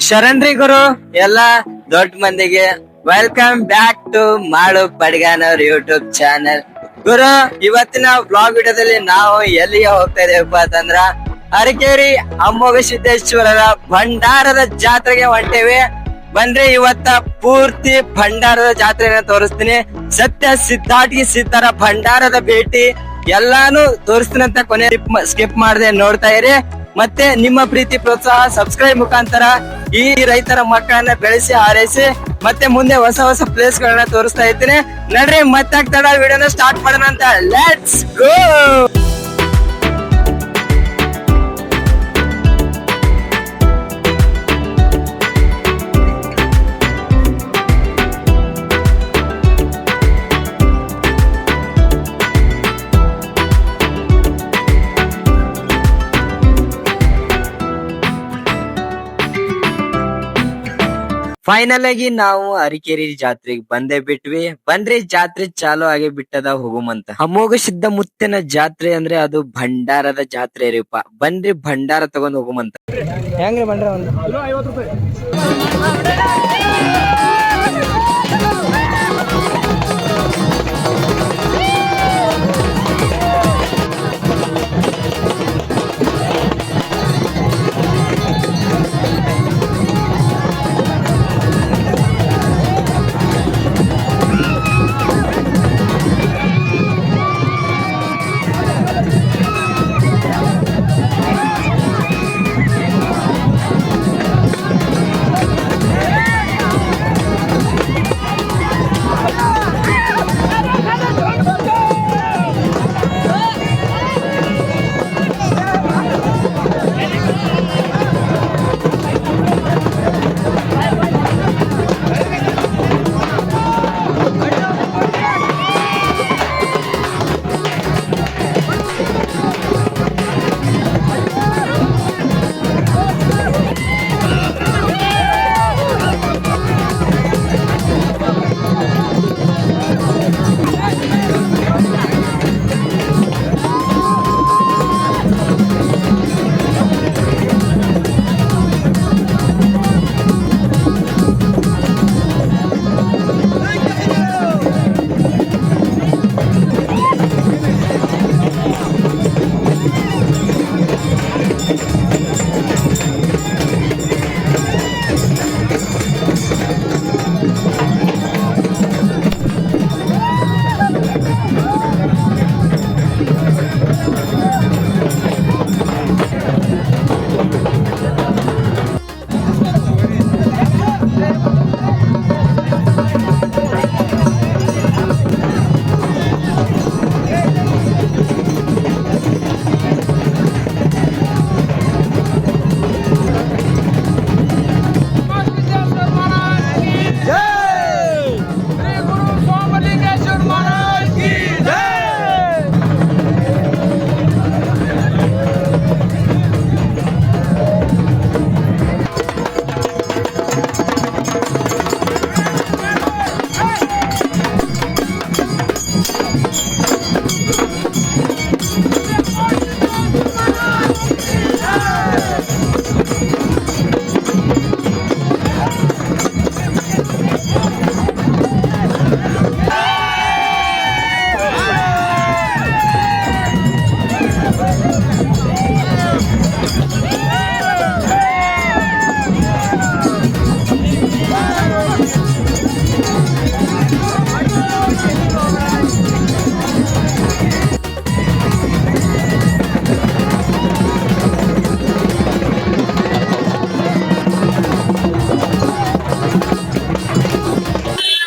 ಶರಣ್ರಿ ಗುರು ಎಲ್ಲಾ ದೊಡ್ಡ ಮಂದಿಗೆ ವೆಲ್ಕಮ್ ಬ್ಯಾಕ್ ಟು ಮಾಡು ಪಡ್ಗಾನವ್ರ ಯೂಟ್ಯೂಬ್ ಚಾನೆಲ್. ಗುರು ಇವತ್ತಿನ ಬ್ಲಾಗ್ ವಿಡಿಯೋದಲ್ಲಿ ನಾವು ಎಲ್ಲಿಗೆ ಹೋಗ್ತಾ ಇದೀವಪ್ಪ ಅಂತಂದ್ರ ಅರಕೇರಿ ಅಮೋಘ ಸಿದ್ದೇಶ್ವರರ ಭಂಡಾರದ ಜಾತ್ರೆಗೆ ಹೊಂಟೇವಿ. ಬನ್ರಿ ಇವತ್ತ ಪೂರ್ತಿ ಭಂಡಾರದ ಜಾತ್ರೆನ ತೋರಿಸ್ತೀನಿ. ಸತ್ಯ ಸಿದ್ಧಾರ್ಥಿ ಸಿದ್ಧರ ಭಂಡಾರದ ಭೇಟಿ ಎಲ್ಲಾನು ತೋರಿಸ್ತೀನಿ ಅಂತ ಕೊನೆ ಸ್ಕಿಪ್ ಮಾಡದೆ ನೋಡ್ತಾ ಇರಿ. ಮತ್ತೆ ನಿಮ್ಮ ಪ್ರೀತಿ ಪ್ರೋತ್ಸಾಹ ಸಬ್ಸ್ಕ್ರೈಬ್ ಮುಖಾಂತರ ಈ ರೈತರ ಮಕ್ಕಳನ್ನ ಬೆಳೆಸಿ ಹಾರೈಸಿ ಮತ್ತೆ ಮುಂದೆ ಹೊಸ ಹೊಸ ಪ್ಲೇಸ್ ಗಳನ್ನ ತೋರಿಸ್ತಾ ಇದ್ದೀನಿ. ನಡ್ರಿ ಮತ್ತೆ ತಡ ವಿಡಿಯೋನ ಸ್ಟಾರ್ಟ್ ಮಾಡೋಣ ಅಂತ. Let's go. ಫೈನಲ್ ಆಗಿ ನಾವು ಅರಕೇರಿ ಜಾತ್ರೆಗೆ ಬಂದೇ ಬಿಟ್ವಿ. ಬನ್ರಿ ಜಾತ್ರೆ ಚಾಲು ಆಗಿ ಬಿಟ್ಟದ ಹೋಗುಮಂತ. ಅಮೋಘ ಸಿದ್ಧ ಮುತ್ತಿನ ಜಾತ್ರೆ ಅಂದ್ರೆ ಅದು ಭಂಡಾರದ ಜಾತ್ರೆ ರೀಪ. ಬನ್ರಿ ಭಂಡಾರ ತಗೊಂಡ್ ಹೋಗುಮಂತ. ಹೆಂಗ್ರಿ ಬಂಡ್ರ ಒಂದು 50 ರೂಪಾಯಿ.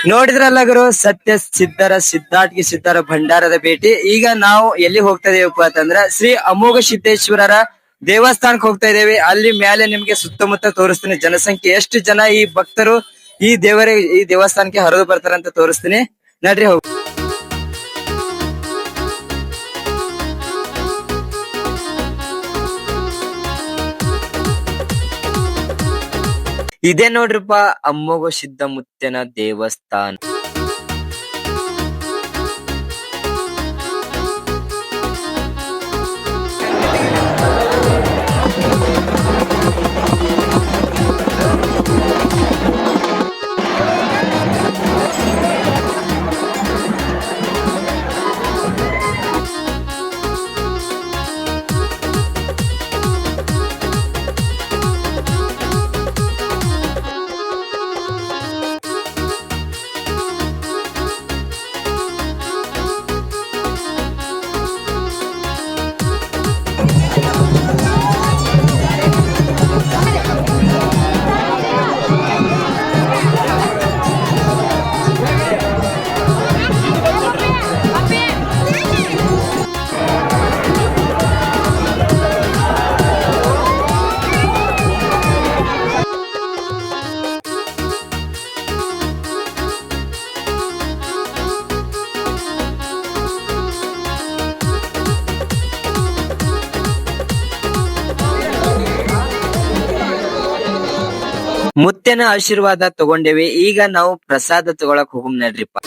ನೋಡಿದ್ರಲ್ಲ ಗುರು, ಸತ್ಯ ಸಿದ್ಧರ ಸಿದ್ಧಾರ್ಥ ಭಂಡಾರದ ಭೇಟಿ. ಈಗ ನಾವು ಎಲ್ಲಿ ಹೋಗ್ತಾ ಇದೀವಪ್ಪ ಅಂತಂದ್ರ ಶ್ರೀ ಅಮೋಘ ಸಿದ್ದೇಶ್ವರರ ದೇವಸ್ಥಾನಕ್ಕೆ ಹೋಗ್ತಾ ಇದ್ದೇವೆ. ಅಲ್ಲಿ ಮೇಲೆ ನಿಮ್ಗೆ ಸುತ್ತಮುತ್ತ ತೋರಿಸ್ತೀನಿ ಜನಸಂಖ್ಯೆ ಎಷ್ಟು ಜನ ಈ ಭಕ್ತರು ಈ ದೇವಸ್ಥಾನಕ್ಕೆ ಹರಿದು ಬರ್ತಾರಂತ ತೋರಿಸ್ತೀನಿ. ನಡ್ರಿ ಹೋಗಿ. ಇದೇ ನೋಡ್ರಿಪ್ಪ ಅಮ್ಮೋಘ ಸಿದ್ದಮುತ್ತನ ದೇವಸ್ಥಾನ. ಮುತ್ತನ ಆಶೀರ್ವಾದ ತಗೊಂಡೇವಿ. ಈಗ ನಾವು ಪ್ರಸಾದ ತಗೊಳಕ್ ಹೋಗಮ್ ನಡ್ರಿಪ್ಪ.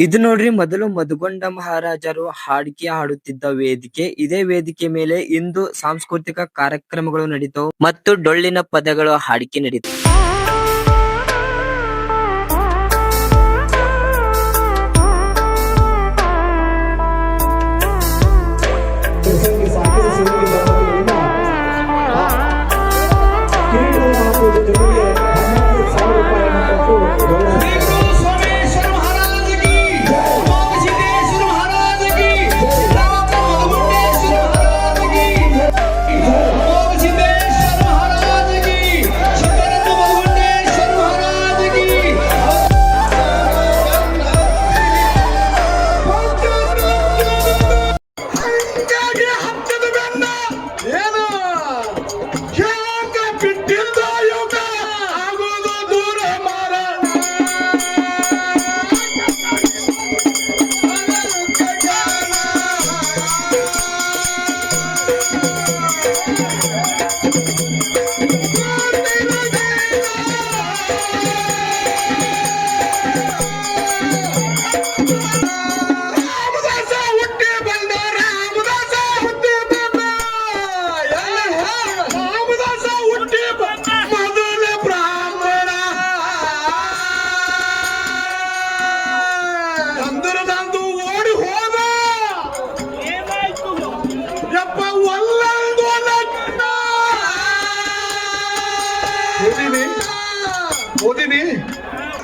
ಇದು ನೋಡ್ರಿ, ಮೊದಲು ಮಧುಗೊಂಡ ಮಹಾರಾಜರು ಹಾಡಿಕೆ ಹಾಡುತ್ತಿದ್ದ ವೇದಿಕೆ. ಇದೇ ವೇದಿಕೆ ಮೇಲೆ ಇಂದು ಸಾಂಸ್ಕೃತಿಕ ಕಾರ್ಯಕ್ರಮಗಳು ನಡೀತಾವು ಮತ್ತು ಡೊಳ್ಳಿನ ಪದಗಳು ಹಾಡಿಕೆ ನಡೀತಾವ.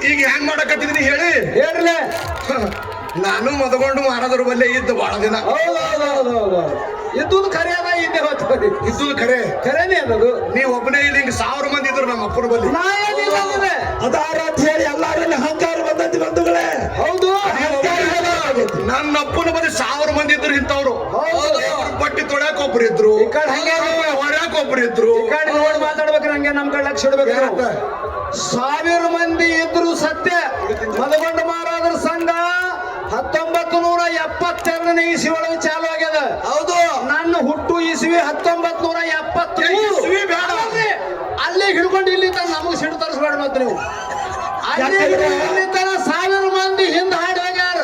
ಈಗ ಹೆಂಗ್ ಮಾಡಕತ್ತಿದೀನಿ ಹೇಳ್ರಲ್ಲ. ನಾನು ಮದಗೊಂಡು ಮಾರದ್ರ ಬಲ್ಲೆ ಇದ್ದು ಬಹಳ ದಿನ. ಇದ್ದುದು ಖರೆ ಅದ, ಇದ್ದೇ ಹೋಗ್ತದೆ. ಇದ್ದುದು ಖರೇನೆ ಅದದು. ನೀವ್ ಒಬ್ಬನೇ ಇಲ್ಲಿ ಹಿಂಗ 1000 ಮಂದಿ ಇದ್ರು ನಮ್ಮ ಅಪ್ಪನ ಬಲ್ಲಿ. ಅದಾರ ಅಂತ ಹೇಳಿ ಎಲ್ಲಾರಲ್ಲಿ ಅಹಂಕಾರ ಬಂದತಿ ಬಂಧುಗಳೇ. ಹೌದು, ನನ್ನ ಅಪ್ಪನ ಬಲ್ಲಿ 1000 ಮಂದಿ ಇದ್ರು ಇಂಥವ್ರು. ಬಟ್ಟಿ ತೊಳ್ಯಾಕ ಒಬ್ರು ಇದ್ರು, ಹೊಡ್ಯಾಕ ಒಬ್ರು ಇದ್ರು. ನೋಡಿ ಮಾತಾಡ್ಬೇಕ್ರಿ, ಹಂಗೆ ನಮ್ ಕಡೆ ಲಕ್ಷ ಇಡ್ಬೇಕು. 1000 ಮಂದಿ ಇದ್ರು ಸತ್ಯ. ಮದಗೊಂಡ ಮಹಾರಾಜರ ಸಂಘ 1972ನೇ ಇಸ್ವಿ ಒಳಗೆ ಚಾಲು ಆಗ್ಯದ. ಹೌದು, ನನ್ನ ಹುಟ್ಟು ಇಸ್ವಿ 1970 ಇಸ್ವಿ. ಬೇಡ ಅಲ್ಲೇ ಹಿಡ್ಕೊಂಡು ಇಲ್ಲಿ ತನ ನಮಗ್ ಸಿಡು ತರಿಸ್ಬೇಡ. ಮತ್ತೆ ನೀವು ಇಲ್ಲಿ ತನ 1000 ಮಂದಿ ಹಿಂದ ಹಾಡಿ ಹೋಗ್ಯಾರ.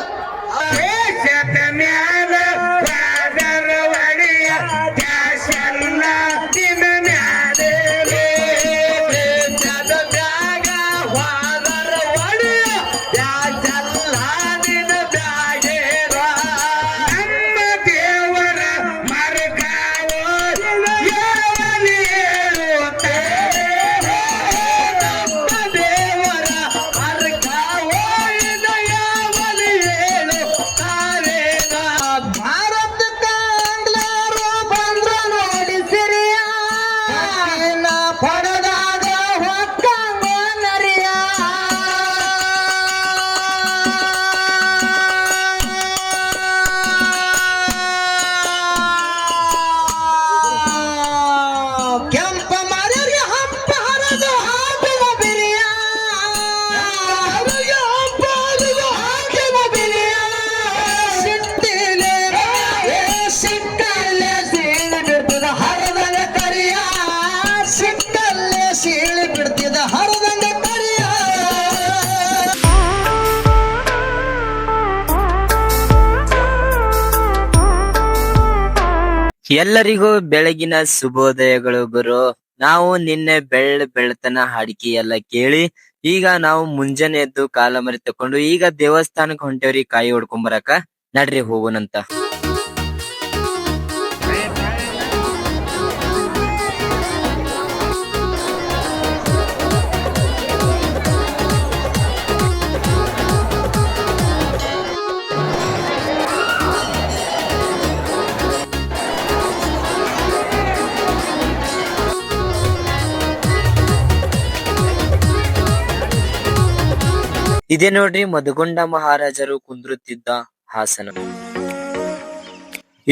ಎಲ್ಲರಿಗೂ ಬೆಳಗಿನ ಶುಭೋದಯಗಳು ಗುರು. ನಾವು ನಿನ್ನೆ ಬೆಳ್ತನ ಹಾಡಿಕೆ ಎಲ್ಲ ಕೇಳಿ ಈಗ ನಾವು ಮುಂಜಾನೆ ಎದ್ದು ಕಾಲ ಮರಿ ತಕೊಂಡು ಈಗ ದೇವಸ್ಥಾನಕ್ ಹೊಂಟೇವ್ರಿ ಕಾಯಿ ಹೊಡ್ಕೊಂಡ್ ಬರಾಕ. ನಡ್ರಿ ಹೋಗೋಣಂತ. ಇದೇ ನೋಡ್ರಿ ಮಧುಗೊಂಡ ಮಹಾರಾಜರು ಕುಂದ್ರುತ್ತಿದ್ದ ಹಾಸನ.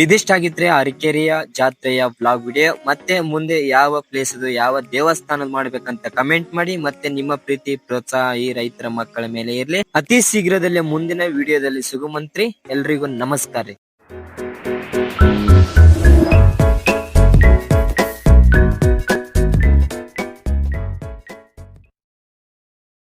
ಇದಿಷ್ಟಾಗಿದ್ರೆ ಅರಕೆರೆಯ ಜಾತ್ರೆಯ ಬ್ಲಾಗ್ ವಿಡಿಯೋ. ಮತ್ತೆ ಮುಂದೆ ಯಾವ ಪ್ಲೇಸ್ ಅದು ಯಾವ ದೇವಸ್ಥಾನ ಮಾಡ್ಬೇಕಂತ ಕಮೆಂಟ್ ಮಾಡಿ. ಮತ್ತೆ ನಿಮ್ಮ ಪ್ರೀತಿ ಪ್ರೋತ್ಸಾಹ ಈ ರೈತರ ಮಕ್ಕಳ ಮೇಲೆ ಇರ್ಲಿ. ಅತಿ ಶೀಘ್ರದಲ್ಲೇ ಮುಂದಿನ ವಿಡಿಯೋದಲ್ಲಿ ಸಿಗುಮಂತ್ರಿ. ಎಲ್ರಿಗೂ ನಮಸ್ಕಾರ.